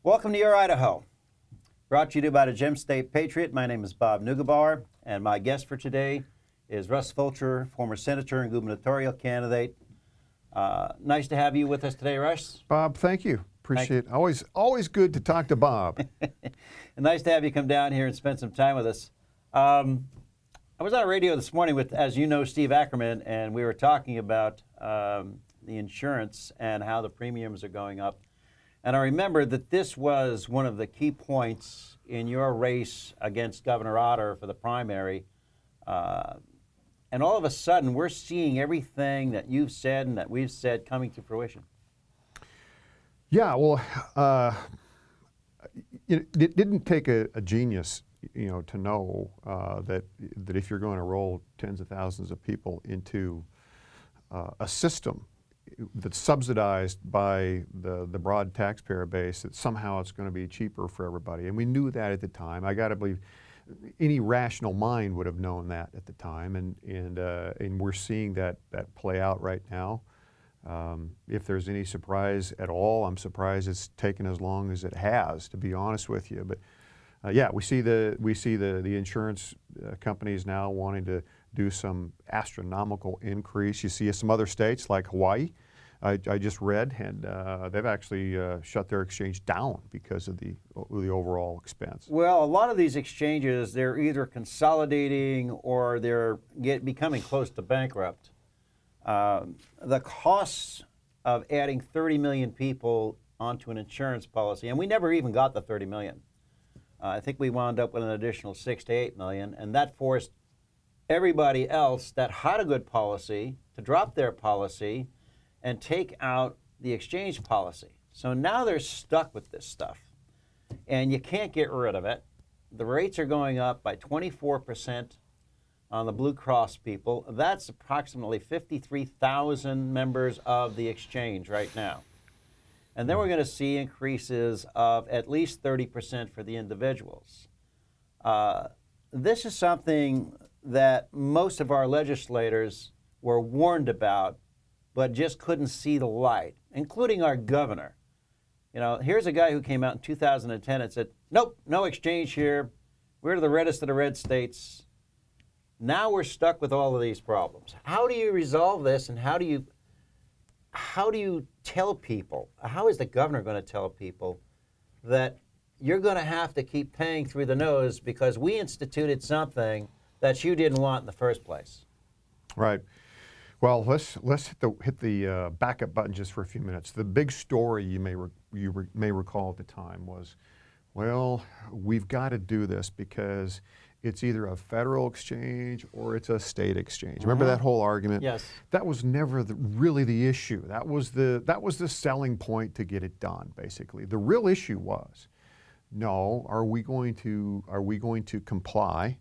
Welcome to Your Idaho. Brought to you by the Gem State Patriot. My name is Bob Neugebauer, and my guest for today is Russ Fulcher, former senator and gubernatorial candidate. Nice to have you with us today, Russ. Bob, thank you. Appreciate it. Always good to talk to Bob. And nice to have you come down here and spend some time with us. I was on the radio this morning with, as you know, Steve Ackerman, and we were talking about the insurance and how the premiums are going up. And I remember that this was one of the key points in your race against Governor Otter for the primary. And all of a sudden, we're seeing everything that you've said and that we've said coming to fruition. Yeah, well, it didn't take a genius, to know that if you're going to roll tens of thousands of people into a system that's subsidized by the broad taxpayer base, that somehow it's going to be cheaper for everybody. And we knew that at the time. I got to believe any rational mind would have known that at the time, and we're seeing that play out right now. If there's any surprise at all, I'm surprised it's taken as long as it has, to be honest with you. But yeah, we see the insurance companies now wanting to do some astronomical increase. You see some other states like Hawaii. I just read, and they've actually shut their exchange down because of the overall expense. Well, a lot of these exchanges, they're either consolidating or they're becoming close to bankrupt. The costs of adding 30 million people onto an insurance policy, and we never even got the 30 million. I think we wound up with an additional 6 to 8 million, and that forced everybody else that had a good policy to drop their policy and take out the exchange policy. So now they're stuck with this stuff, and you can't get rid of it. The rates are going up by 24% on the Blue Cross people. That's approximately 53,000 members of the exchange right now. And then we're going to see increases of at least 30% for the individuals. This is something that most of our legislators were warned about, but just couldn't see the light, including our governor. Here's a guy who came out in 2010 and said, nope, no exchange here. We're the reddest of the red states. Now we're stuck with all of these problems. How do you resolve this, and how do you tell people, how is the governor going to tell people that you're going to have to keep paying through the nose because we instituted something that you didn't want in the first place? Right. Well, let's hit the backup button just for a few minutes. The big story you may recall at the time was, well, we've got to do this because it's either a federal exchange or it's a state exchange. Remember that whole argument? Yes. That was never really the issue. That was the selling point to get it done, basically. The real issue was, no, are we going to comply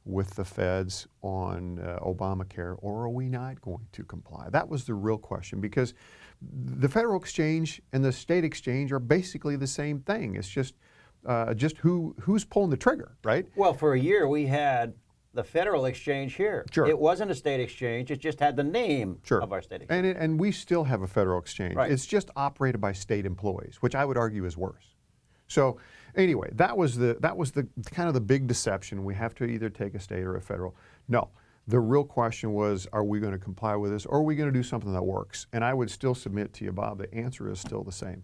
with the feds on Obamacare, or are we not going to comply? That was the real question, because the federal exchange and the state exchange are basically the same thing. It's just who's pulling the trigger, right? Well, for a year we had the federal exchange here. Sure. It wasn't a state exchange. It just had the name Sure. of our state exchange. And we still have a federal exchange. Right. It's just operated by state employees, which I would argue is worse. So anyway, that was the kind of the big deception. We have to either take a state or a federal. No. The real question was, are we going to comply with this, or are we going to do something that works? And I would still submit to you, Bob, the answer is still the same.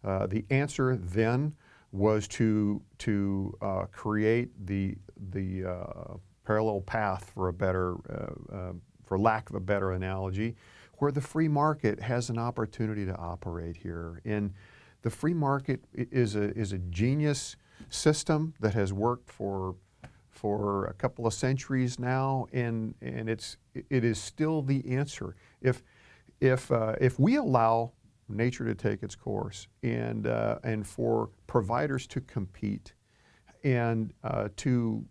The answer then was to create the parallel path, for lack of a better analogy, where the free market has an opportunity to operate here. And the free market is a genius system that has worked for a couple of centuries now, and it is still the answer. If we allow nature to take its course, and for providers to compete, and to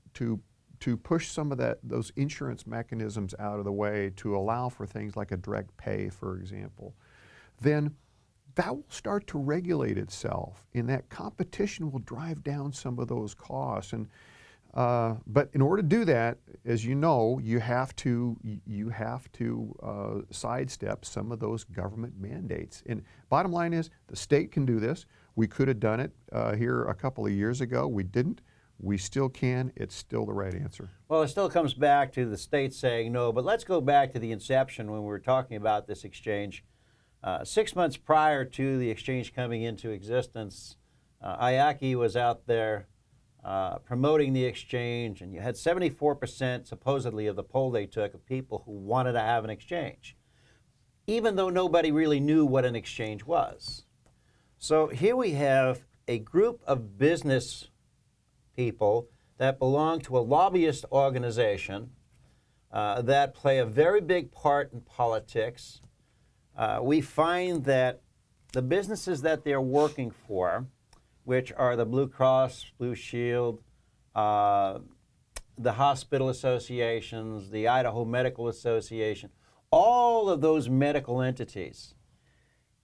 push some of those insurance mechanisms out of the way to allow for things like a direct pay, for example, then that will start to regulate itself, and that competition will drive down some of those costs. And but in order to do that, as you know, you have to sidestep some of those government mandates. And bottom line is, the state can do this. We could have done it here a couple of years ago. We didn't. We still can. It's still the right answer. Well, it still comes back to the state saying no, but let's go back to the inception when we were talking about this exchange. 6 months prior to the exchange coming into existence, IACI was out there promoting the exchange, and you had 74% supposedly of the poll they took of people who wanted to have an exchange, even though nobody really knew what an exchange was. So here we have a group of business people that belong to a lobbyist organization that play a very big part in politics. We find that the businesses that they're working for, which are the Blue Cross, Blue Shield, the hospital associations, the Idaho Medical Association, all of those medical entities.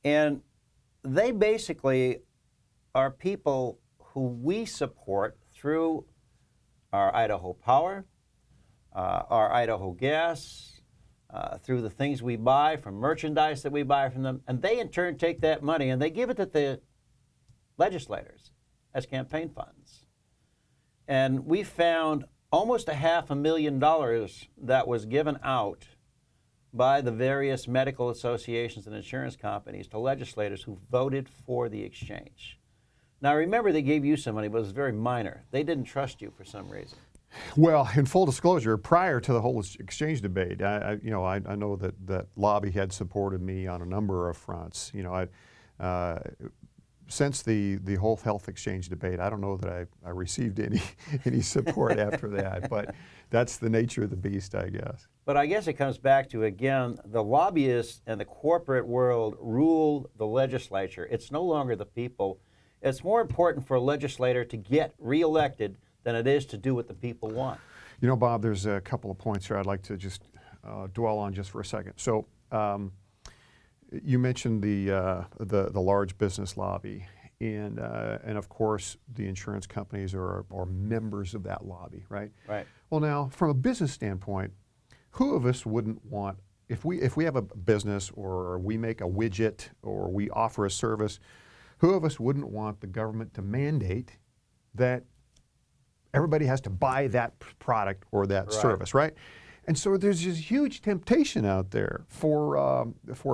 And they basically are people who we support through our Idaho Power, our Idaho Gas, through the things we buy, from merchandise that we buy from them. And they in turn take that money and they give it to the legislators as campaign funds. And we found almost $500,000 that was given out by the various medical associations and insurance companies to legislators who voted for the exchange. Now remember, they gave you some money, but it was very minor. They didn't trust you for some reason. Well, in full disclosure, prior to the whole exchange debate, I know that lobby had supported me on a number of fronts. Since the whole health exchange debate, I don't know that I received any support after that, but that's the nature of the beast, I guess. But I guess it comes back to, again, the lobbyists and the corporate world rule the legislature. It's no longer the people. It's more important for a legislator to get reelected than it is to do what the people want. You know, Bob, there's a couple of points here I'd like to just dwell on just for a second. So you mentioned the large business lobby, and of course the insurance companies are members of that lobby, right? Right. Well, now from a business standpoint, who of us wouldn't want, if we have a business or we make a widget or we offer a service, who of us wouldn't want the government to mandate that everybody has to buy that product or that service, right? And so there's this huge temptation out there for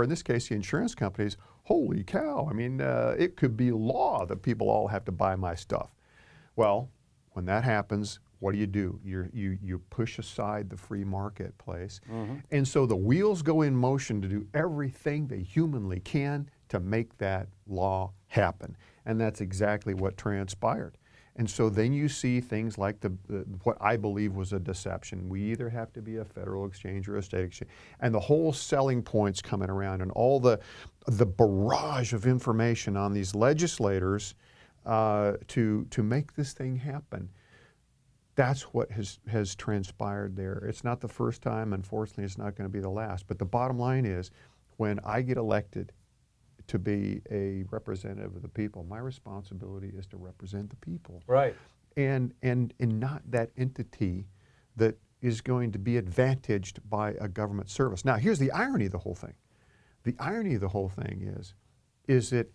in this case, the insurance companies. Holy cow, I mean, it could be law that people all have to buy my stuff. Well, when that happens, what do? You push aside the free marketplace. Mm-hmm. And so the wheels go in motion to do everything they humanly can to make that law happen. And that's exactly what transpired. And so then you see things like what I believe was a deception. We either have to be a federal exchange or a state exchange. And the whole selling points coming around and all the barrage of information on these legislators to make this thing happen. That's what has transpired there. It's not the first time. Unfortunately, it's not going to be the last. But the bottom line is, when I get elected to be a representative of the people, my responsibility is to represent the people. Right. And not that entity that is going to be advantaged by a government service. Now, here's the irony of the whole thing. The irony of the whole thing is that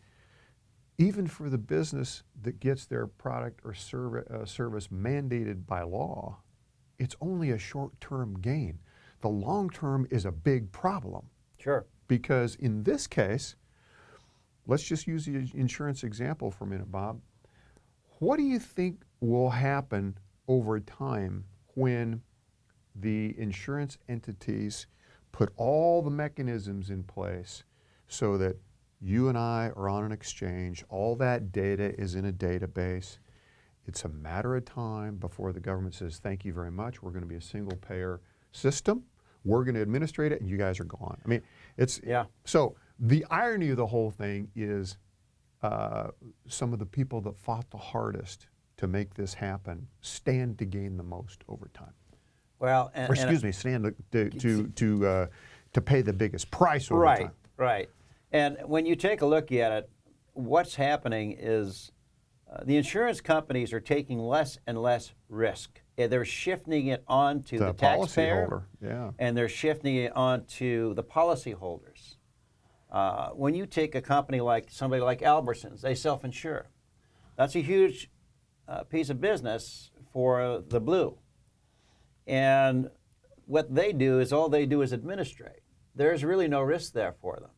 even for the business that gets their product or service mandated by law, it's only a short-term gain. The long-term is a big problem. Sure. Because in this case, let's just use the insurance example for a minute, Bob. What do you think will happen over time when the insurance entities put all the mechanisms in place so that you and I are on an exchange, all that data is in a database? It's a matter of time before the government says, thank you very much, we're going to be a single payer system, we're going to administrate it, and you guys are gone. I mean, so the irony of the whole thing is some of the people that fought the hardest to make this happen stand to gain the most over time. Well, stand to pay the biggest price over time. Right. And when you take a look at it, what's happening is the insurance companies are taking less and less risk. They're shifting it onto the taxpayer, yeah, and they're shifting it onto the policyholders. When you take a company like somebody like Albertsons, they self-insure. That's a huge piece of business for the Blue. And what they do is all they do is administrate. There's really no risk there for them.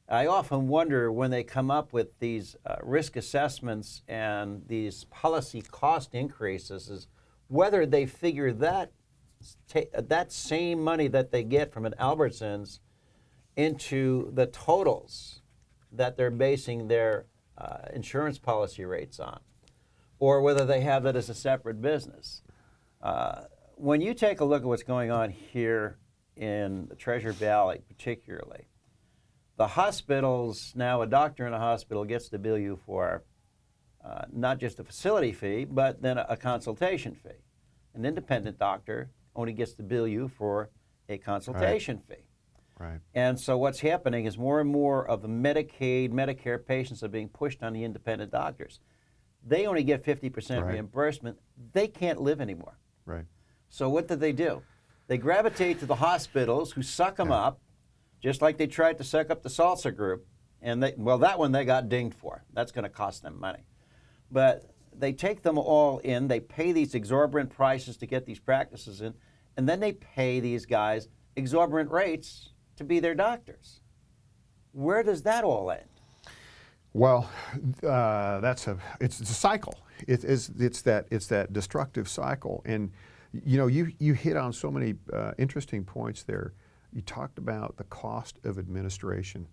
I often wonder when they come up with these risk assessments and these policy cost increases is whether they figure that that same money that they get from an Albertsons into the totals that they're basing their insurance policy rates on, or whether they have that as a separate business. When you take a look at what's going on here in the Treasure Valley particularly, the hospitals, now a doctor in a hospital gets to bill you for not just a facility fee, but then a consultation fee. An independent doctor only gets to bill you for a consultation fee. Right. And so what's happening is more and more of the Medicaid, Medicare patients are being pushed on the independent doctors. They only get 50% reimbursement. They can't live anymore. Right. So what do? They gravitate to the hospitals who suck them up, just like they tried to suck up the Salsa group. And that one they got dinged for. That's going to cost them money. But they take them all in. They pay these exorbitant prices to get these practices in. And then they pay these guys exorbitant rates to be their doctors. Where does that all end? Well, it's a cycle. It's that destructive cycle. And you hit on so many interesting points there. You talked about the cost of administration.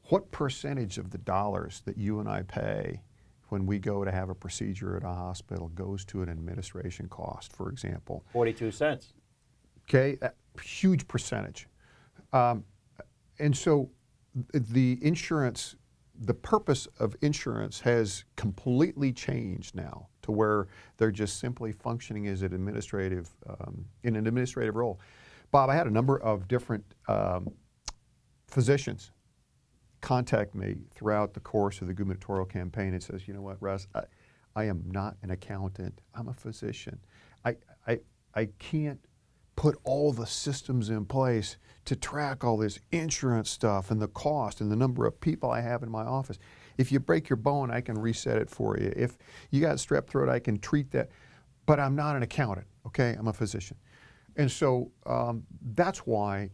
What percentage of the dollars that you and I pay when we go to have a procedure at a hospital goes to an administration cost, for example? 42 cents. Okay, huge percentage. And so the purpose of insurance has completely changed now to where they're just simply functioning as an administrative, in an administrative role. Bob, I had a number of different physicians contact me throughout the course of the gubernatorial campaign and says, you know what, Russ, I am not an accountant. I'm a physician. I can't put all the systems in place to track all this insurance stuff and the cost and the number of people I have in my office. If you break your bone, I can reset it for you. If you got strep throat, I can treat that. But I'm not an accountant, okay? I'm a physician. And so that's why,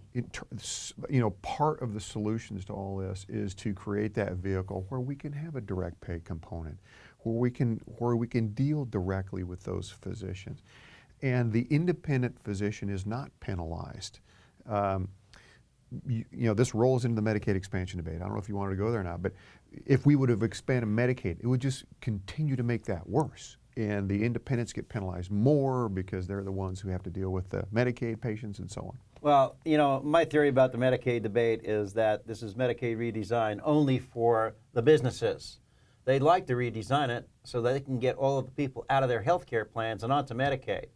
part of the solutions to all this is to create that vehicle where we can have a direct pay component, where we can deal directly with those physicians. And the independent physician is not penalized. This rolls into the Medicaid expansion debate. I don't know if you wanted to go there or not, but if we would have expanded Medicaid, it would just continue to make that worse. And the independents get penalized more because they're the ones who have to deal with the Medicaid patients and so on. Well, my theory about the Medicaid debate is that this is Medicaid redesign only for the businesses. They'd like to redesign it so that they can get all of the people out of their health care plans and onto Medicaid.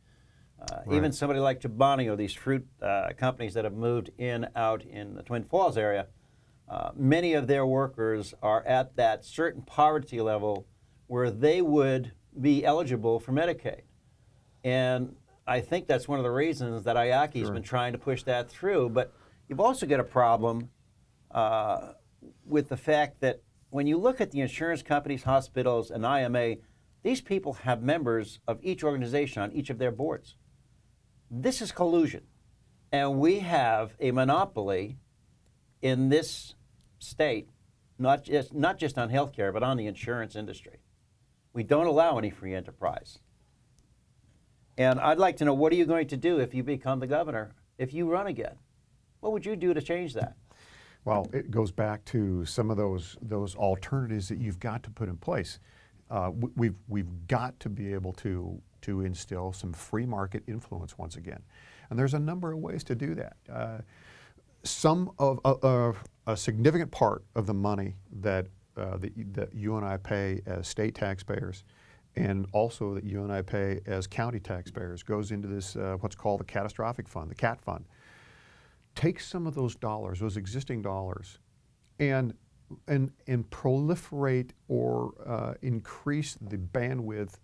Even somebody like Chobani or these fruit companies that have moved out in the Twin Falls area, many of their workers are at that certain poverty level where they would be eligible for Medicaid. And I think that's one of the reasons that IACI's been trying to push that through. But you've also got a problem with the fact that when you look at the insurance companies, hospitals, and IMA, these people have members of each organization on each of their boards. This is collusion. And we have a monopoly in this state, not just on healthcare, but on the insurance industry. We don't allow any free enterprise. And I'd like to know, what are you going to do if you become the governor, if you run again? What would you do to change that? Well, it goes back to some of those alternatives that you've got to put in place. We've got to be able to instill some free market influence once again. And there's a number of ways to do that. A significant part of the money that you and I pay as state taxpayers, and also that you and I pay as county taxpayers, goes into this what's called the catastrophic fund, the CAT fund. Take some of those dollars, those existing dollars, and proliferate or increase the bandwidth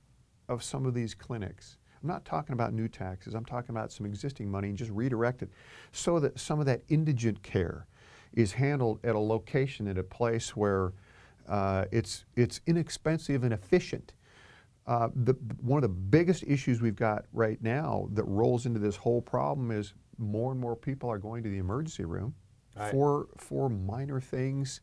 of some of these clinics. I'm not talking about new taxes. I'm talking about some existing money and just redirect it so that some of that indigent care is handled at a location, at a place where it's inexpensive and efficient. One of the biggest issues we've got right now that rolls into this whole problem is more and more people are going to the emergency room for minor things,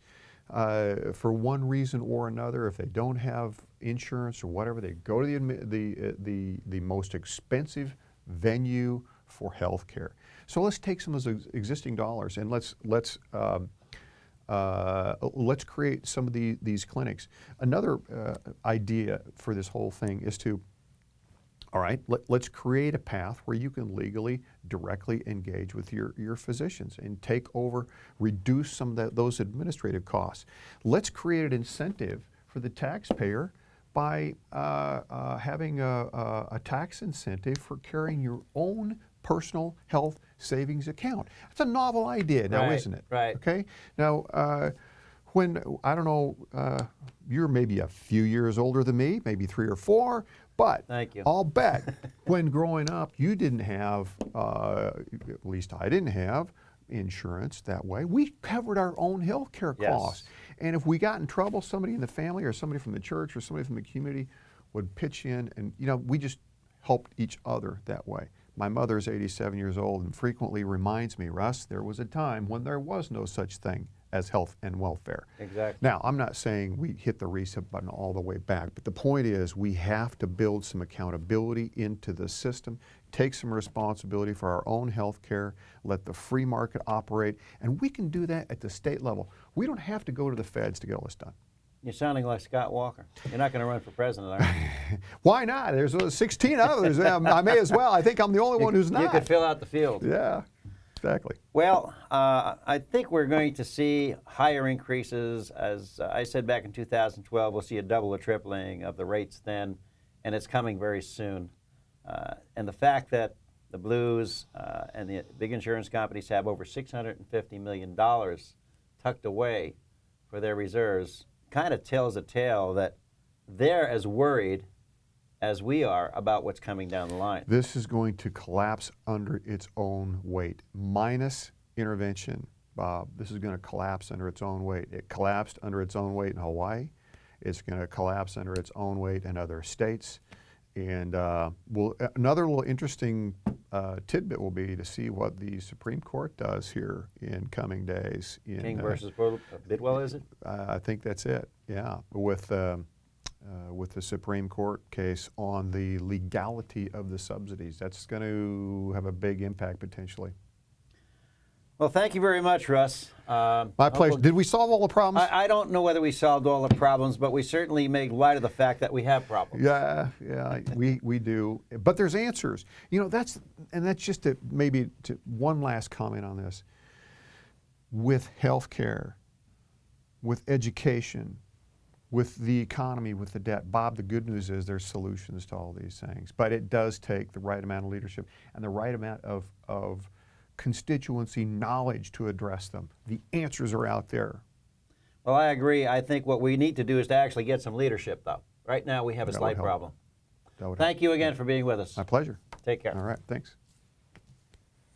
for one reason or another. If they don't have insurance or whatever, they go to the most expensive venue for health care. So let's take some of those existing dollars and let's create some of these clinics. Another idea for this whole thing is to, all right, let's create a path where you can legally directly engage with your physicians and take over, reduce some of those administrative costs. Let's create an incentive for the taxpayer by having a tax incentive for carrying your own personal health savings account. It's a novel idea now, isn't it? Right. Okay. Now, when, I don't know, you're maybe a few years older than me, maybe 3 or 4, but thank you. I'll bet when growing up, you didn't have, at least I didn't have, insurance that way. We covered our own health care costs. And if we got in trouble, somebody in the family or somebody from the church or somebody from the community would pitch in, and we just helped each other that way. My mother is 87 years old and frequently reminds me, Russ, there was a time when there was no such thing as health and welfare. Exactly. Now, I'm not saying we hit the reset button all the way back, but the point is we have to build some accountability into the system, take some responsibility for our own health care, let the free market operate, and we can do that at the state level. We don't have to go to the feds to get all this done. You're sounding like Scott Walker. You're not going to run for president, are you? Why not? There's 16 others. I may as well. I think I'm the only one who's not. You could fill out the field. Yeah, exactly. Well, I think we're going to see higher increases. As I said back in 2012, we'll see a double or tripling of the rates then, and it's coming very soon. And the fact that the Blues and the big insurance companies have over $650 million tucked away for their reserves kind of tells a tale that they're as worried as we are about what's coming down the line. This is going to collapse under its own weight. Minus intervention, Bob, this is going to collapse under its own weight. It collapsed under its own weight in Hawaii. It's going to collapse under its own weight in other states. And another little interesting tidbit will be to see what the Supreme Court does here in coming days. King versus Bidwell, is it? I think that's it, yeah, with the Supreme Court case on the legality of the subsidies. That's going to have a big impact potentially. Well, thank you very much, Russ. My pleasure. Did we solve all the problems? I don't know whether we solved all the problems, but we certainly made light of the fact that we have problems. Yeah, we do. But there's answers. That's just maybe one last comment on this. With healthcare, with education, with the economy, with the debt, Bob, the good news is there's solutions to all these things. But it does take the right amount of leadership and the right amount of constituency knowledge to address them. The answers are out there. Well, I agree. I think what we need to do is to actually get some leadership, though. Right now we have a slight problem. Thank you again for being with us. My pleasure. Take care. All right, thanks.